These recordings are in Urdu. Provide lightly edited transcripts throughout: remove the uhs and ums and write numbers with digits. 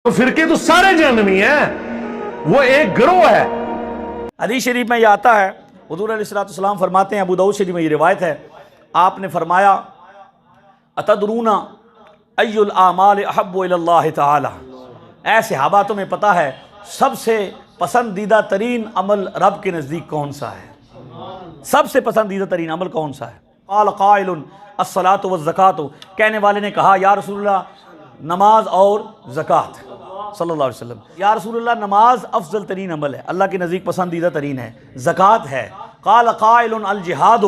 تو فرقے تو سارے جہنمی ہیں، وہ ایک گروہ ہے۔ حدیث شریف میں یہ آتا ہے، حضور علیہ السلام فرماتے ہیں، ابو داؤد شریف میں یہ روایت ہے، آپ نے فرمایا اتدرون ای الاعمال احب الی اللہ تعالی، اے صحابہ تمہیں پتہ ہے سب سے پسندیدہ ترین عمل رب کے نزدیک کون سا ہے؟ سب سے پسندیدہ ترین عمل کون سا ہے؟ قال قائل الصلاۃ والزکاۃ، کہنے والے نے کہا یا رسول اللہ نماز اور زکوٰۃ، صلی اللہ علیہ وسلم، یا رسول اللہ نماز افضل ترین عمل ہے، اللہ کے نزدیک پسندیدہ ترین ہے، زکوٰۃ ہے۔ قال قائل الجہاد،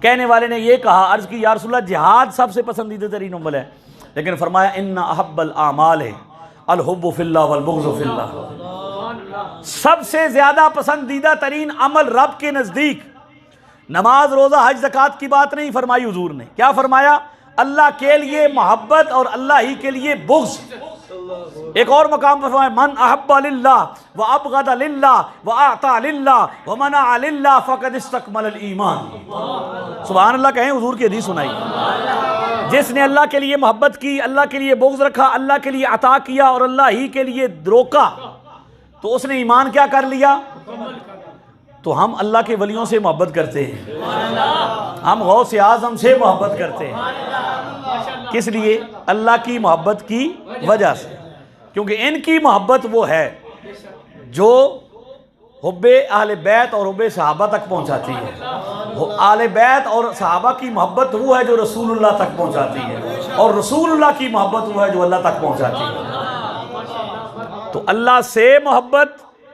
کہنے والے نے یہ کہا، عرض کی یا رسول اللہ جہاد سب سے پسندیدہ ترین عمل ہے، لیکن فرمایا ان احب الاعمال الحب فی اللہ والبغض فی اللہ، سب سے زیادہ پسندیدہ ترین عمل رب کے نزدیک نماز روزہ حج زکوٰۃ کی بات نہیں فرمائی حضور نے، کیا فرمایا؟ اللہ کے لیے محبت اور اللہ ہی کے لیے بغض۔ ایک اور مقام پر فرمایا من احب للہ وابغض للہ واعطى للہ ومنع للہ فقد استکمل الایمان۔ سبحان اللہ کہیں، حضور کی حدیث سنائی، جس نے اللہ کے لیے محبت کی، اللہ کے لیے بغض رکھا، اللہ کے لیے عطا کیا اور اللہ ہی کے لیے روکا، تو اس نے ایمان کیا کر لیا؟ تو ہم اللہ کے ولیوں سے محبت کرتے ہیں، ہم غوث اعظم سے محبت کرتے ہیں، کس لیے؟ اللہ کی محبت کی وجہ سے، کیونکہ ان کی محبت وہ ہے جو حب اہل بیت اور حب صحابہ تک پہنچاتی ہے، اہل بیت اور صحابہ کی محبت وہ ہے جو رسول اللہ تک پہنچاتی ہے، اور رسول اللہ کی محبت وہ ہے جو اللہ تک پہنچاتی ہے۔ تو اللہ سے محبت،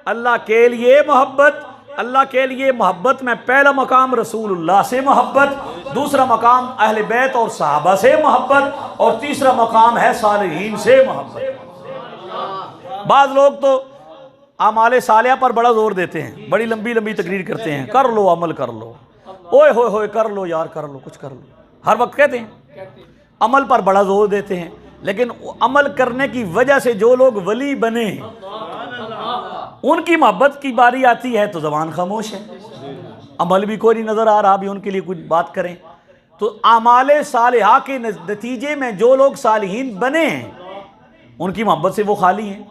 اللہ کے لیے محبت، اللہ کے لیے محبت میں پہلا مقام رسول اللہ سے محبت، دوسرا مقام اہل بیت اور صحابہ سے محبت، اور تیسرا مقام ہے صالحین سے محبت۔ بعض لوگ تو اعمال صالحہ پر بڑا زور دیتے ہیں، بڑی لمبی لمبی تقریر کرتے ہیں، کر لو عمل کر لو، اوئے ہوئے ہوئے کر لو یار، کر لو کچھ کر لو، ہر وقت کہتے ہیں، عمل پر بڑا زور دیتے ہیں، لیکن عمل کرنے کی وجہ سے جو لوگ ولی بنے ہیں ان کی محبت کی باری آتی ہے تو زبان خاموش ہے، عمل بھی کوئی نہیں نظر آ رہا بھی ان کے لیے کچھ بات کریں۔ تو اعمال صالحہ کے نتیجے میں جو لوگ صالحین بنے ہیں ان کی محبت سے وہ خالی ہیں،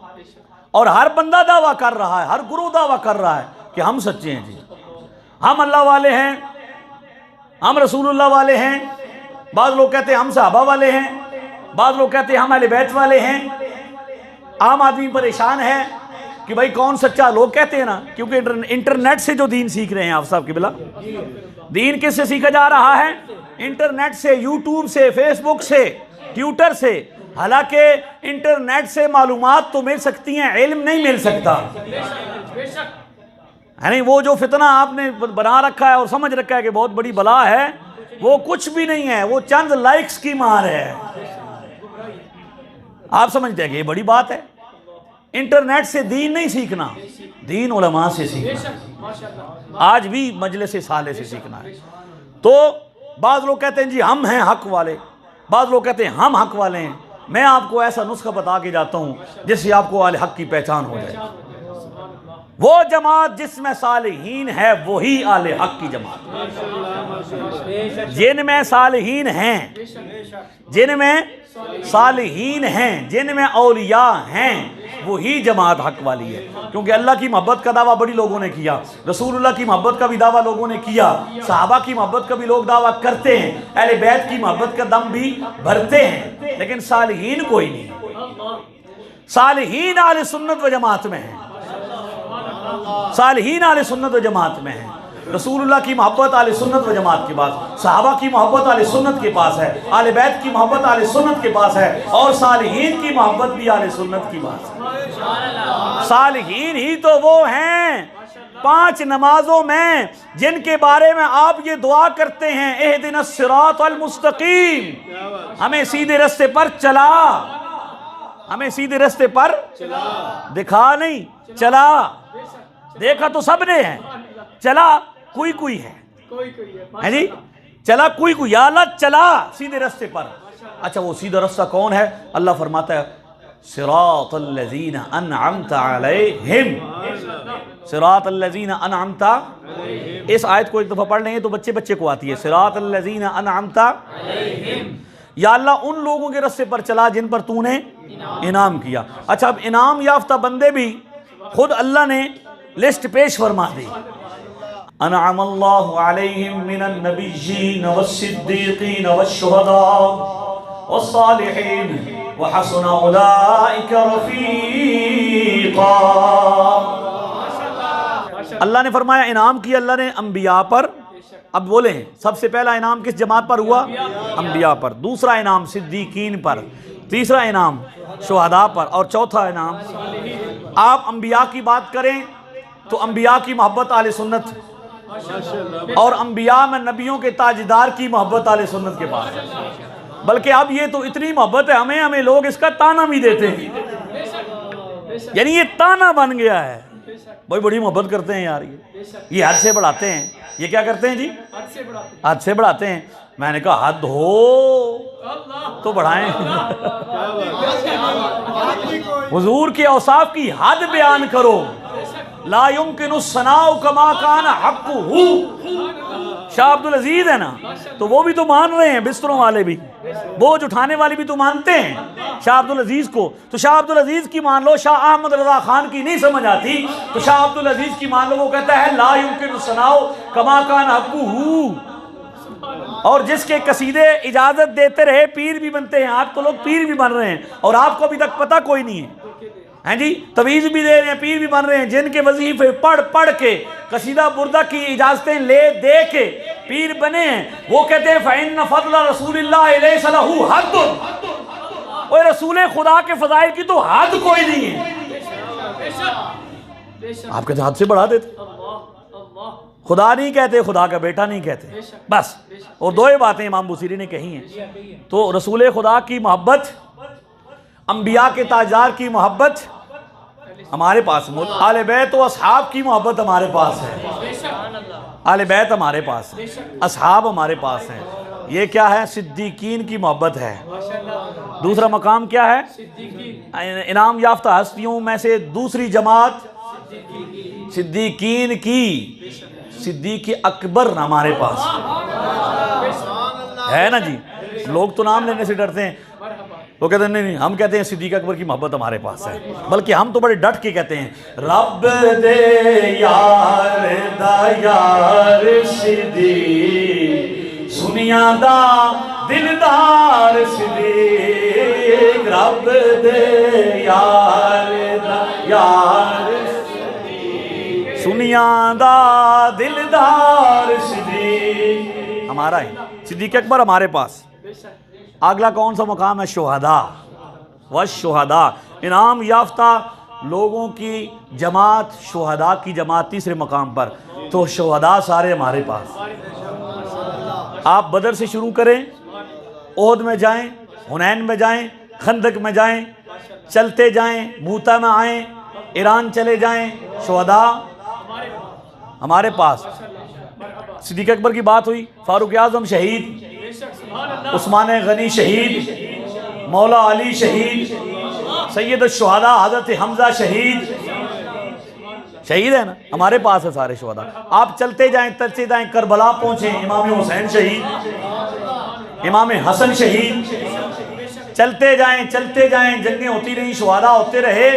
اور ہر بندہ دعویٰ کر رہا ہے، ہر گروہ دعویٰ کر رہا ہے کہ ہم سچے ہیں، جی ہم اللہ والے ہیں، ہم رسول اللہ والے ہیں، بعض لوگ کہتے ہیں ہم صحابہ والے ہیں، بعض لوگ کہتے ہیں ہم اہل بیت والے ہیں۔ عام آدمی پریشان ہے کہ بھائی کون سچا، لوگ کہتے ہیں نا، کیونکہ انٹرنیٹ سے جو دین سیکھ رہے ہیں آپ صاحب قبلہ، دین کس سے سیکھا جا رہا ہے؟ انٹرنیٹ سے، یوٹیوب سے، فیس بک سے، ٹویٹر سے۔ حالانکہ انٹرنیٹ سے معلومات تو مل سکتی ہیں، علم نہیں مل سکتا، یعنی وہ جو فتنہ آپ نے بنا رکھا ہے اور سمجھ رکھا ہے کہ بہت بڑی بلا ہے، وہ کچھ بھی نہیں ہے، وہ چند لائکس کی مار ہے۔ آپ سمجھتے ہیں کہ یہ بڑی بات ہے؟ انٹرنیٹ سے دین نہیں سیکھنا، دین علماء سے سیکھنا، آج بھی مجلس صالح سے سیکھنا ہے۔ تو بعض لوگ کہتے ہیں جی ہم ہیں حق والے، بعض لوگ کہتے ہیں ہم حق والے ہیں۔ میں آپ کو ایسا نسخہ بتا کے جاتا ہوں جس سے آپ کو اہل حق کی پہچان ہو جائے۔ وہ جماعت جس میں صالحین ہے وہی اہل حق کی جماعت، جن میں صالحین ہیں، جن میں صالحین ہیں، جن میں اولیاء ہیں، وہی جماعت حق والی ہے۔ کیونکہ اللہ کی محبت کا دعویٰ بڑی لوگوں نے کیا، رسول اللہ کی محبت کا بھی دعویٰ لوگوں نے کیا، صحابہ کی محبت کا بھی لوگ دعویٰ کرتے ہیں، اہل بیت کی محبت کا دم بھی بھرتے ہیں، لیکن صالحین کوئی نہیں۔ صالحین اہل سنت و جماعت میں ہیں، صالحین اہل سنت و جماعت میں ہیں۔ رسول اللہ کی محبت اہل سنت و جماعت کے پاس، صحابہ کی محبت اہل سنت کے پاس ہے، اہل بیت کی محبت اہل سنت کے پاس ہے، اور صالحین کی محبت بھی اہل سنت کی پاس ہے۔ صالحین ہی تو وہ ہیں 5 نمازوں میں جن کے بارے میں آپ یہ دعا کرتے ہیں اہدنا الصراط المستقیم، ہمیں سیدھے رستے پر چلا، ہمیں سیدھے رستے پر دکھا نہیں، چلا۔ دیکھا تو سب نے ہے، چلا کوئی کوئی ہے جی، چلا کوئی کوئی، یا اللہ چلا سیدھے رستے پر۔ اچھا وہ سیدھا رستہ کون ہے؟ اللہ فرماتا ہے صراط الذین انعمت علیہم، صراط الذین انعمت، اس آیت کو ایک دفعہ پڑھ لیں گے تو بچے بچے کو آتی ہے، صراط الذین انعمت علیہم، یا اللہ ان لوگوں کے رستے پر چلا جن پر تو نے انعام کیا۔ اچھا اب انعام یافتہ بندے بھی خود اللہ نے لسٹ پیش فرما دی، انعم اللہ علیہم من النبیین والصدیقین والشہداء والصالحین وحسن اولئک رفیقا۔ اللہ نے فرمایا انعام کیا اللہ نے انبیاء پر۔ اب بولیں سب سے پہلا انعام کس جماعت پر ہوا؟ انبیاء پر۔ دوسرا انعام صدیقین پر، تیسرا انعام شہداء پر، اور چوتھا انعام آپ انبیاء کی بات کریں تو انبیاء کی محبت اہل سنت، اور انبیاء میں نبیوں کے تاجدار کی محبت اہل سنت کے پاس ہے۔ بلکہ اب یہ تو اتنی محبت ہے ہمیں لوگ اس کا تانا بھی دیتے ہیں، یعنی یہ تانا بن گیا ہے، بھائی بڑی محبت کرتے ہیں یار، یہ حد سے بڑھاتے ہیں۔ یہ کیا کرتے ہیں جی؟ حد سے بڑھاتے ہیں۔ میں نے کہا حد ہو تو بڑھائیں، حضور کے اوصاف کی حد بیان کرو۔ لا يمكن الثناء كما كان حقه۔ شاہ عبدالعزیز ہے نا، تو وہ بھی تو مان رہے ہیں، بستروں والے بھی، بوجھ اٹھانے والے بھی تو مانتے ہیں شاہ عبدالعزیز کو، تو شاہ عبدالعزیز کی مان لو۔ شاہ احمد رضا خان کی نہیں سمجھ آتی تو شاہ عبدالعزیز کی مان لو، وہ کہتا ہے لا يمكن الثناء كما كان حقه۔ اور جس کے قصیدے اجازت دیتے رہے پیر بھی بنتے ہیں، آپ تو لوگ پیر بھی بن رہے ہیں اور آپ کو ابھی تک پتہ کوئی نہیں ہے، ہیں جی، تویز بھی دے رہے ہیں، پیر بھی بن رہے ہیں، جن کے وظیفے پڑھ کے قصیدہ بردہ کی اجازتیں لے دے کے پیر بنے ہیں، وہ کہتے ہیں فَإِنَّ فَضْلَ رَسُولِ اللَّهِ لَيْسَ لَهُ حَدٌّ۔ اور رسول خدا کے فضائل کی تو حد کوئی نہیں ہے۔ آپ کہتے ہیں حد سے بڑھا دیتے، خدا نہیں کہتے، خدا کا بیٹا نہیں کہتے، بس۔ اور دو ہی باتیں امام بوصیری نے کہی ہیں، تو رسول خدا کی محبت، انبیاء کے تاجدار کی محبت ہمارے پاس، آل بیت و اصحاب کی محبت ہمارے پاس ہے، آل بیت ہمارے پاس ہے، اصحاب ہمارے پاس ہیں۔ یہ کیا ہے؟ صدیقین کی محبت ہے۔ دوسرا مقام کیا ہے؟ انعام یافتہ ہستیوں میں سے دوسری جماعت صدیقین کی، صدیق اکبر ہمارے پاس ہے نا جی۔ لوگ تو نام لینے سے ڈرتے ہیں، وہ کہتے ہیں نہیں، ہم کہتے ہیں صدیق اکبر کی محبت ہمارے پاس ہے، بلکہ ہم تو بڑے ڈٹ کے کہتے ہیں رب دے یار دا یار صدیق، سنیا دا دلدار صدیق، رب دے یار دا یار صدیق، سنیا دا دلدار صدیق، ہمارا ہے صدیق اکبر ہمارے پاس۔ اگلا کون سا مقام ہے؟ شہداء والشہداء، انعام یافتہ لوگوں کی جماعت، شہداء کی جماعت تیسرے مقام پر۔ تو شہداء سارے ہمارے پاس۔ آپ بدر سے شروع کریں، احد میں جائیں، حنین میں جائیں، خندق میں جائیں، چلتے جائیں، موتا میں آئیں، ایران چلے جائیں، شہداء ہمارے پاس۔ صدیق اکبر کی بات ہوئی، فاروق اعظم شہید، عثمان غنی شہید، مولا علی شہید، سید الشہداء حضرت حمزہ شہید، شہید ہے نا، ہمارے پاس ہے سارے شہداء۔ آپ چلتے جائیں، کربلا پہنچیں، امام حسین شہید، امام حسن شہید، چلتے جائیں، جنگیں ہوتی رہیں، شہداء ہوتے رہے،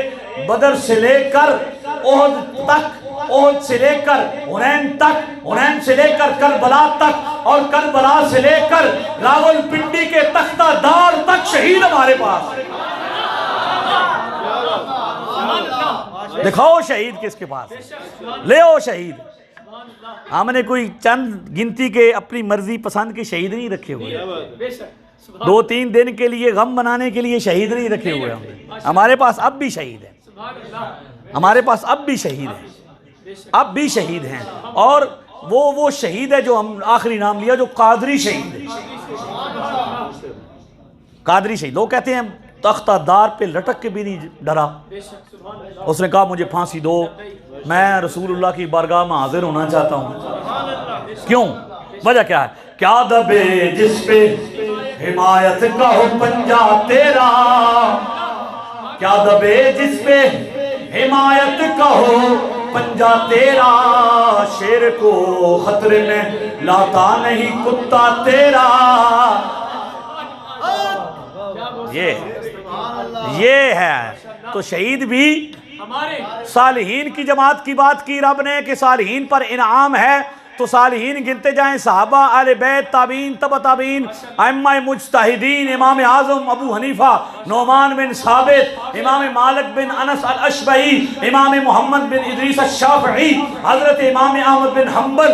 بدر سے لے کر احد تک، احد سے لے کر حنین تک، حنین سے لے کر کربلا تک، اور کربلا سے لے کر راولپنڈی کے تختہ دار تک شہید ہمارے پاس۔ دکھاؤ شہید کس کے پاس ہے، لے آؤ شہید۔ ہم نے کوئی چند گنتی کے اپنی مرضی پسند کے شہید نہیں رکھے ہوئے، 2-3 دن کے لیے غم منانے کے لیے شہید نہیں رکھے ہوئے ہم نے۔ ہمارے پاس اب بھی شہید ہیں، ہمارے پاس اب بھی شہید ہیں، اب بھی شہید ہیں۔ اور وہ شہید ہے جو ہم آخری نام لیا، جو قادری شہید ہے، قادری شہید۔ لوگ کہتے ہیں تختہ دار پہ لٹک کے بھی نہیں ڈرا، اس نے کہا مجھے پھانسی دو، میں رسول اللہ کی بارگاہ میں حاضر ہونا چاہتا ہوں۔ کیوں؟ وجہ کیا ہے؟ کیا دبے جس پہ حمایت کا ہو پنجہ تیرا، کیا دبے جس پہ حمایت کا ہو پنجہ تیرا، شیر کو خطرے میں لاتا نہیں کتا تیرا، یہ ہے تو شہید بھی صالحین کی جماعت کی بات کی رب نے کہ صالحین پر انعام ہے، تو صالحین گنتے جائیں صحابہ، اہل بیت، تابعین، تبع تابعین، ائمہ مجتہدین، امام اعظم ابو حنیفہ، نعمان بن ثابت، امام مالک بن انس الاشبہی، امام محمد بن ادریس الشافعی، حضرت امام احمد بن حنبل،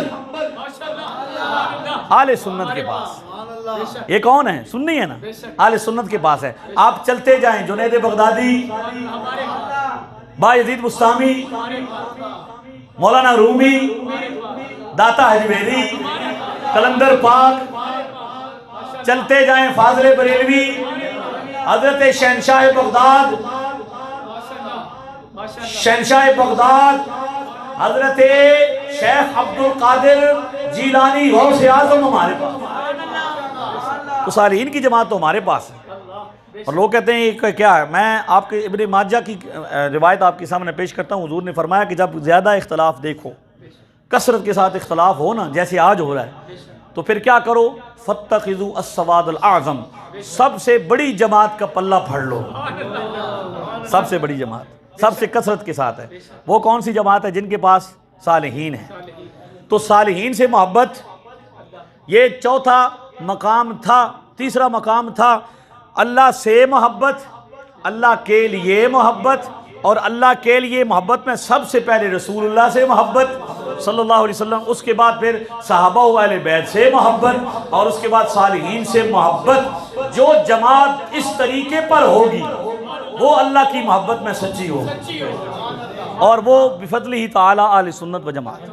اہل سنت کے پاس۔ یہ کون ہے؟ سنی ہے نا، اہل سنت کے پاس ہے۔ آپ چلتے جائیں، جنید بغدادی، بایزید بستامی، مولانا رومی، داتا حجویری، کلندر پاک، چلتے جائیں فاضل بریلوی، حضرت شہنشاہ بغداد، حضرت شیخ عبد القادر جیلانی، غوث اعظم ہمارے پاس۔ تو صالحین کی جماعت تو ہمارے پاس ہے۔ اور لوگ کہتے ہیں یہ کیا ہے؟ میں آپ کے ابن ماجہ کی روایت آپ کے سامنے پیش کرتا ہوں۔ حضور نے فرمایا کہ جب زیادہ اختلاف دیکھو، کثرت کے ساتھ اختلاف ہو نا، جیسے آج ہو رہا ہے، تو پھر کیا کرو؟ فَاتَّخِذُوا السَّوَادَ الْأَعْظَمَ، سب سے بڑی جماعت کا پلہ پھڑ لو۔ سب سے بڑی جماعت سب سے کثرت کے ساتھ ہے، وہ کون سی جماعت ہے؟ جن کے پاس صالحین ہیں۔ تو صالحین سے محبت، یہ چوتھا مقام تھا۔ تیسرا مقام تھا اللہ سے محبت، اللہ کے لیے محبت، اور اللہ کے لیے محبت میں سب سے پہلے رسول اللہ سے محبت صلی اللہ علیہ وسلم، اس کے بعد پھر صحابہ و اہل بیت سے محبت، اور اس کے بعد صالحین سے محبت۔ جو جماعت اس طریقے پر ہوگی وہ اللہ کی محبت میں سچی ہوگی، اور وہ بفضلہ تعالی اہل سنت و جماعت۔